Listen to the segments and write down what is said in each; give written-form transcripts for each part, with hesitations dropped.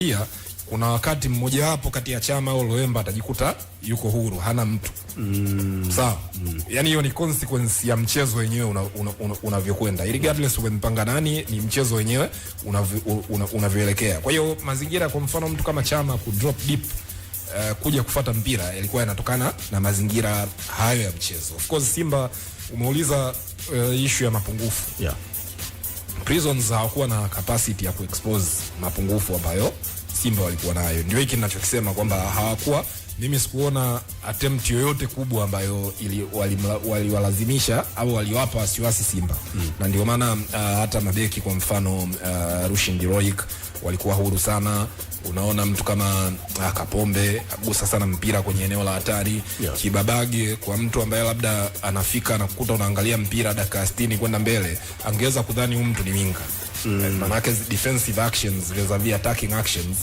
Pia kuna wakati mmoja wapo kati ya Chama au Loemba atajikuta yuko huru, hana mtu. Sawa. Yani hiyo ni consequence ya mchezo wenyewe unavyokwenda. Regardless umempanga nani, ni mchezo wenyewe unavyoelekea. Kwa hiyo mazingira, kwa mfano mtu kama Chama ku drop deep kuja kufuata mpira yalikuwa yanatokana na mazingira hayo ya mchezo. Of course Simba umeuliza issue ya mapungufu. Yeah. Prisons hawakuwa na capacity ya kuexpose mapungufu ambayo Simba walikuwa nayo. Ndio hiki ninachokisema kwamba hawakuwa, mimi sikuona attempt yoyote kubwa ambayo waliwalazimisha au waliwapa wasiwasi Simba. Na ndio maana hata mabeki kwa mfano Rushin Diroik walikuwa huru sana. Unaona mtu kama Kapombe agusa sana mpira kwenye eneo la hatari. Yeah. Kibabage kwa mtu ambaye labda anafika na kukuta unaangalia mpira dakika 60 kwenda mbele, angeweza kudhani huyu mtu ni winga. Manake defensive actions vis-a-vis attacking actions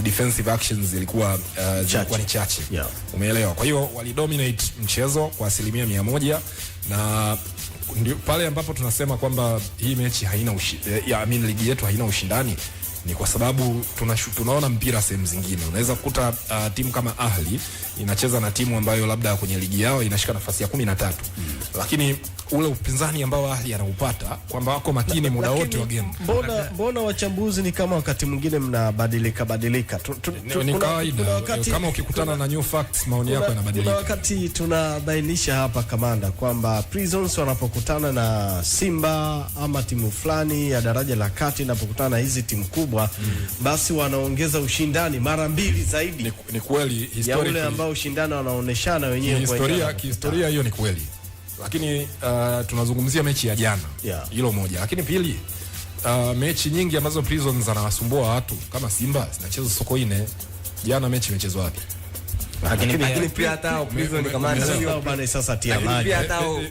defensive actions zilikuwa ni chache. Yeah. Umeelewa? Kwa hiyo walidominate mchezo kwa 100%, na ndio pale ambapo tunasema kwamba hii mechi haina ligi yetu haina ushindani, ni kwa sababu tunaona mpira sehemu zingine. Unaweza kukuta timu kama Ahli inacheza na timu ambayo labda kwenye ligi yao inashika nafasi ya 13. Lakini ule upinzani ambao Ahli anaupata kwamba wako makini muda wote wa game. Mbona wachambuzi ni kama wakati mwingine mnabadilika? Ni kawaida. Kama ukikutana na new facts maoni yako yanabadilika. Kuna wakati tunabainisha hapa Kamanda kwamba Prisons wanapokutana na Simba ama timu fulani ya daraja la kati inapokutana na hizi timu kubwa, basi wanaongeza ushindani mara 2 zaidi. Ni kweli ya ule ambao ushindani wanaoneshana wenyewe kwa historia hiyo ni kweli. Lakini tunazungumzia mechi ya jana. Hilo moja. Lakini pili, mechi nyingi ambazo Prisons anawasumbua watu kama Simba zinachezwa Sokoine. Jana mechi imechezwa wapi? Lakini pia hata Prisons kama sio bana sasa tia maji.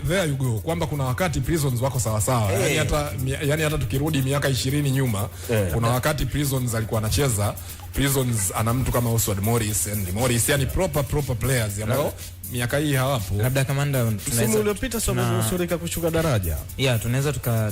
There you go. Kwamba kuna wakati Prisons wako sawa sawa. Yani hata tukirudi miaka 20 nyuma, kuna wakati Prisons alikuwa anacheza, Prisons ana mtu kama Oswald Morris, Henry Morris, yani proper players ambao miaka hii hawapo. Labda Kamanda, tunaweza uliopita sababu nusurika kushuka daraja. Tunaweza tuka